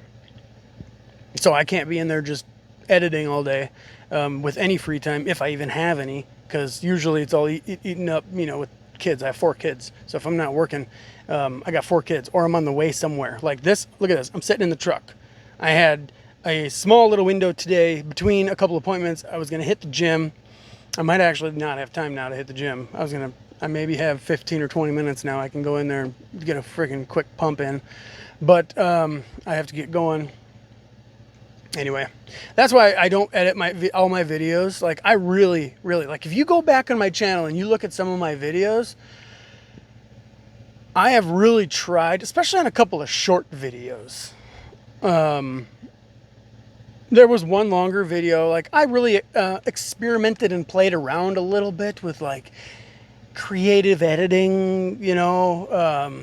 So I can't be in there just editing all day with any free time, if I even have any, because usually it's all eaten up, you know, with kids. I have 4 kids. So if I'm not working, I got 4 kids, or I'm on the way somewhere. Like this, look at this. I'm sitting in the truck. I had a small little window today between a couple appointments. I was going to hit the gym. I might actually not have time now to hit the gym. I maybe have 15 or 20 minutes now. I can go in there and get a freaking quick pump in. But I have to get going. Anyway, that's why I don't edit all my videos. Like, I really, like, if you go back on my channel and you look at some of my videos, I have really tried, especially on a couple of short videos. There was one longer video, like, I really experimented and played around a little bit with, like, creative editing, you know.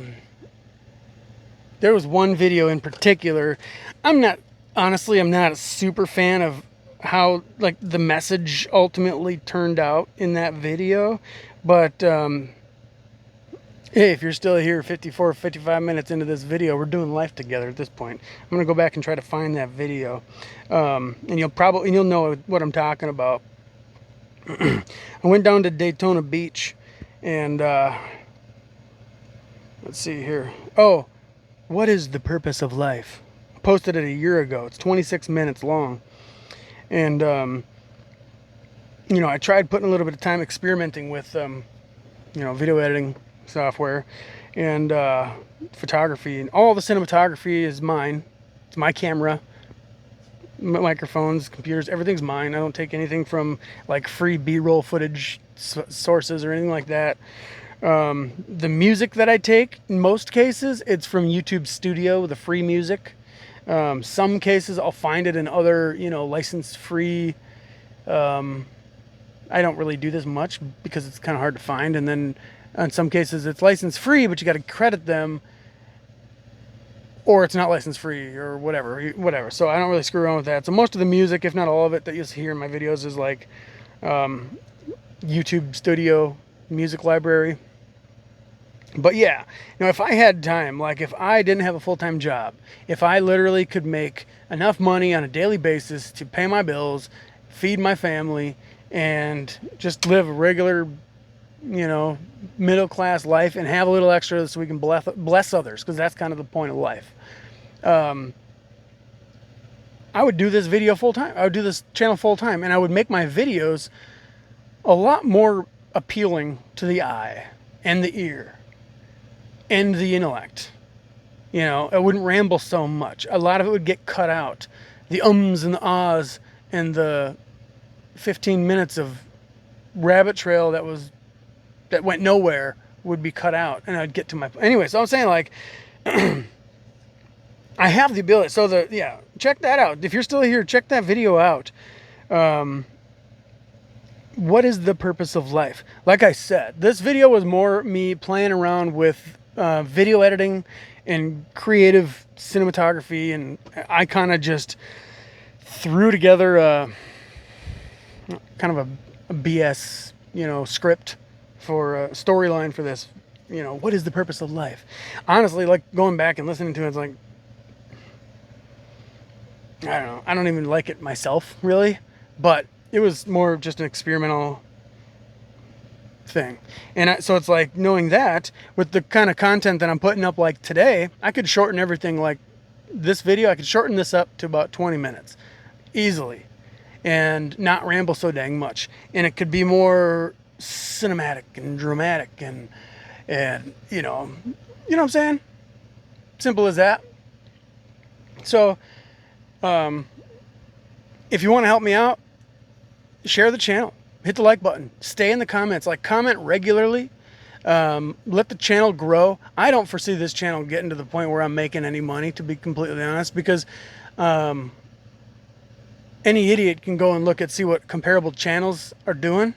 There was one video in particular. I'm not a super fan of how, like, the message ultimately turned out in that video, but hey, if you're still here 55 minutes into this video, we're doing life together at this point. I'm gonna go back and try to find that video, and you'll know what I'm talking about. I went down to Daytona Beach, and let's see here. Oh, what is the purpose of life? I posted it a year ago. It's 26 minutes long, and you know, I tried putting a little bit of time experimenting with video editing software, and photography, and all the cinematography is mine. It's my camera, microphones, computers, everything's mine. I don't take anything from like free B-roll footage sources or anything like that. The music that I take, in most cases, it's from YouTube Studio, the free music. Some cases I'll find it in other, license free. I don't really do this much because it's kind of hard to find. And then in some cases it's license free, but you got to credit them, or it's not license free or whatever. So I don't really screw around with that. So most of the music, if not all of it, that you'll hear in my videos is like YouTube Studio music library. But yeah, if I had time, like if I didn't have a full-time job, if I literally could make enough money on a daily basis to pay my bills, feed my family, and just live a regular, middle-class life and have a little extra so we can bless others, because that's kind of the point of life. I would do this video full-time. I would do this channel full-time, and I would make my videos a lot more appealing to the eye and the ear and the intellect. I wouldn't ramble so much. A lot of it would get cut out. The ums and the ahs and the 15 minutes of rabbit trail that went nowhere would be cut out, and I'd get to my anyway. So I'm saying, like, I have the ability. So check that out. If you're still here, check that video out. What is the purpose of life? Like I said, this video was more me playing around with video editing and creative cinematography, and I kind of just threw together kind of a BS, script for a storyline for this. What is the purpose of life? Honestly, like going back and listening to it, it's like, I don't know. I don't even like it myself, really, but it was more just an experimental thing. And so it's like, knowing that with the kind of content that I'm putting up, like today, I could shorten everything. Like this video, I could shorten this up to about 20 minutes easily and not ramble so dang much. And it could be more cinematic and dramatic and you know what I'm saying? Simple as that. So, if you want to help me out, share the channel, hit the like button, stay in the comments, comment regularly, let the channel grow. I don't foresee this channel getting to the point where I'm making any money, to be completely honest, because any idiot can go and see what comparable channels are doing,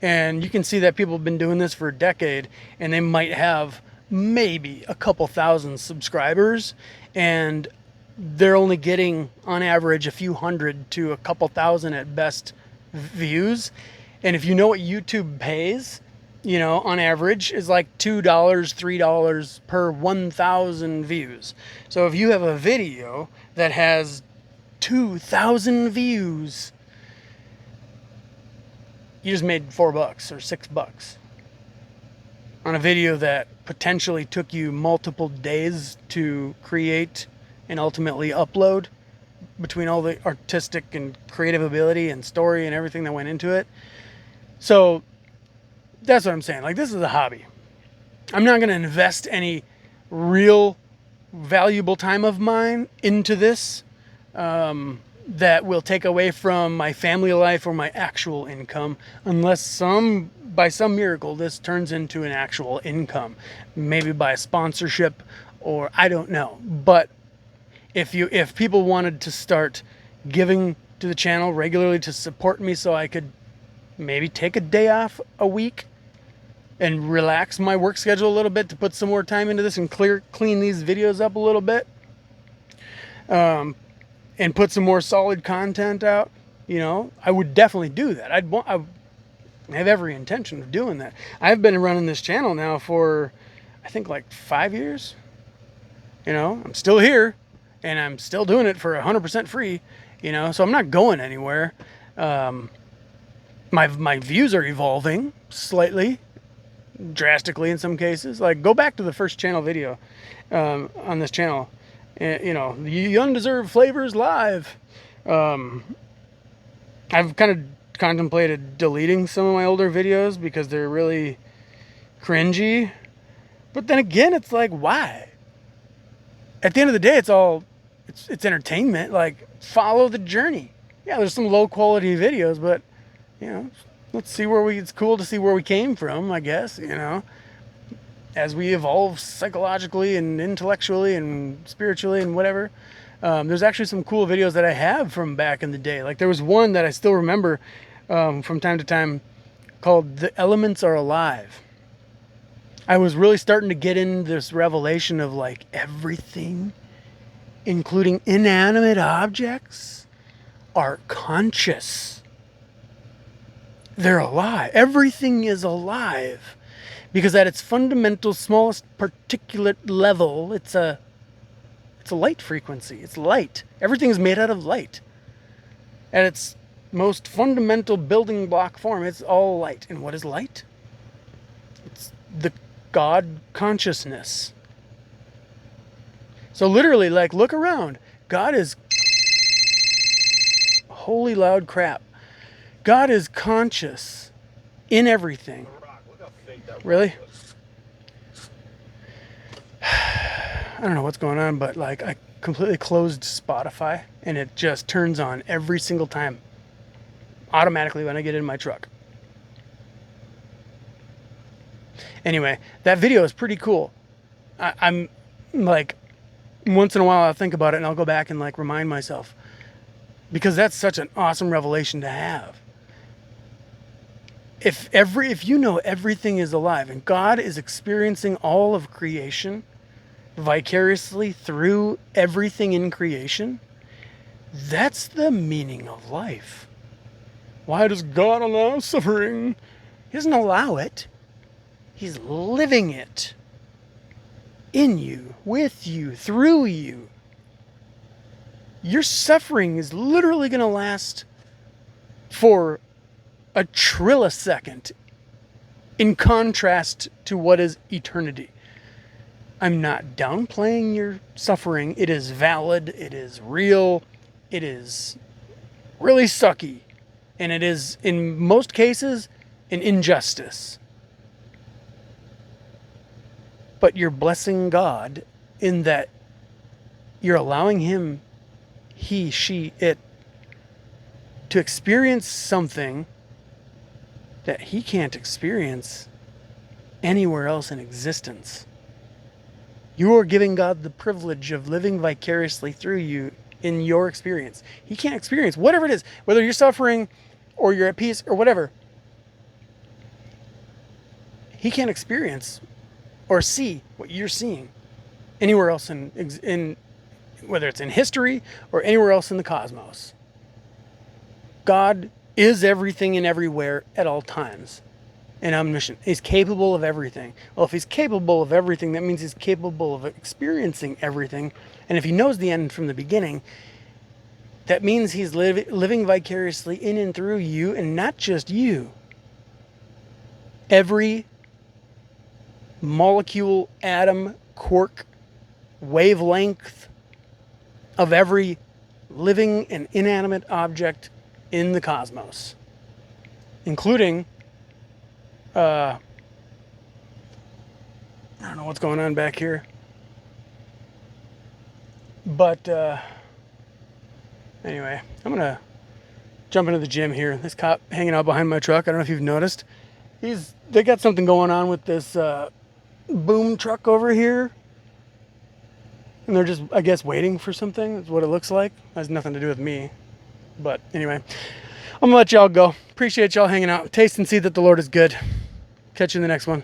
and you can see that people have been doing this for a decade, and they might have maybe a couple thousand subscribers, and they're only getting on average a few hundred to a couple thousand at best views. And if you know what YouTube pays, on average is like $2, $3 per 1,000 views. So if you have a video that has 2,000 views, you just made $4 or $6 on a video that potentially took you multiple days to create and ultimately upload, between all the artistic and creative ability and story and everything that went into it. So that's what I'm saying. Like, this is a hobby. I'm not going to invest any real valuable time of mine into this that will take away from my family life or my actual income, unless by some miracle this turns into an actual income, maybe by a sponsorship, or I don't know. But if people wanted to start giving to the channel regularly to support me, so I could maybe take a day off a week and relax my work schedule a little bit to put some more time into this and clean these videos up a little bit, and put some more solid content out, I would definitely do that. I have every intention of doing that. I've been running this channel now for, I think, like 5 years. I'm still here, and I'm still doing it for 100% free, so I'm not going anywhere. My views are evolving slightly, drastically in some cases. Like, go back to the first channel video on this channel, the Undeserved Flavors Live. I've kind of contemplated deleting some of my older videos because they're really cringy. But then again, it's like, why? At the end of the day, it's entertainment. Like, follow the journey. Yeah, there's some low quality videos, but let's see it's cool to see where we came from, I guess, as we evolve psychologically and intellectually and spiritually and whatever. There's actually some cool videos that I have from back in the day. Like, there was one that I still remember from time to time called "The Elements Are Alive." I was really starting to get in this revelation of like everything, including inanimate objects, are conscious. They're alive. Everything is alive. Because at its fundamental, smallest particulate level, it's a light frequency. It's light. Everything is made out of light. At its most fundamental building block form, it's all light. And what is light? It's the God consciousness. So literally, like, look around. God is... Holy loud crap. God is conscious in everything. Really? I don't know what's going on, but like, I completely closed Spotify and it just turns on every single time automatically when I get in my truck. Anyway, that video is pretty cool. I'm like, once in a while I'll think about it and I'll go back and like remind myself, because that's such an awesome revelation to have. If everything is alive and God is experiencing all of creation vicariously through everything in creation, that's the meaning of life. Why does God allow suffering? He doesn't allow it. He's living it in you, with you, through you. Your suffering is literally going to last for a trillisecond in contrast to what is eternity. I'm not downplaying your suffering. It is valid. It is real. It is really sucky. And it is, in most cases, an injustice. But you're blessing God in that you're allowing him, he, she, it, to experience something that he can't experience anywhere else in existence. You are giving God the privilege of living vicariously through you in your experience. He can't experience whatever it is, whether you're suffering or you're at peace or whatever. He can't experience or see what you're seeing anywhere else in whether it's in history or anywhere else in the cosmos. God is everything and everywhere at all times and omniscient. He's capable of everything. Well, if he's capable of everything, that means he's capable of experiencing everything. And if he knows the end from the beginning, that means he's living vicariously in and through you, and not just you. Every molecule, atom, quark, wavelength of every living and inanimate object in the cosmos, including I don't know what's going on back here, but anyway, I'm gonna jump into the gym here. This cop hanging out behind my truck, I don't know if you've noticed, they got something going on with this boom truck over here, and they're just, I guess, waiting for something. That's what it looks like. It has nothing to do with me. But anyway, I'm gonna let y'all go. Appreciate y'all hanging out. Taste and see that the Lord is good. Catch you in the next one.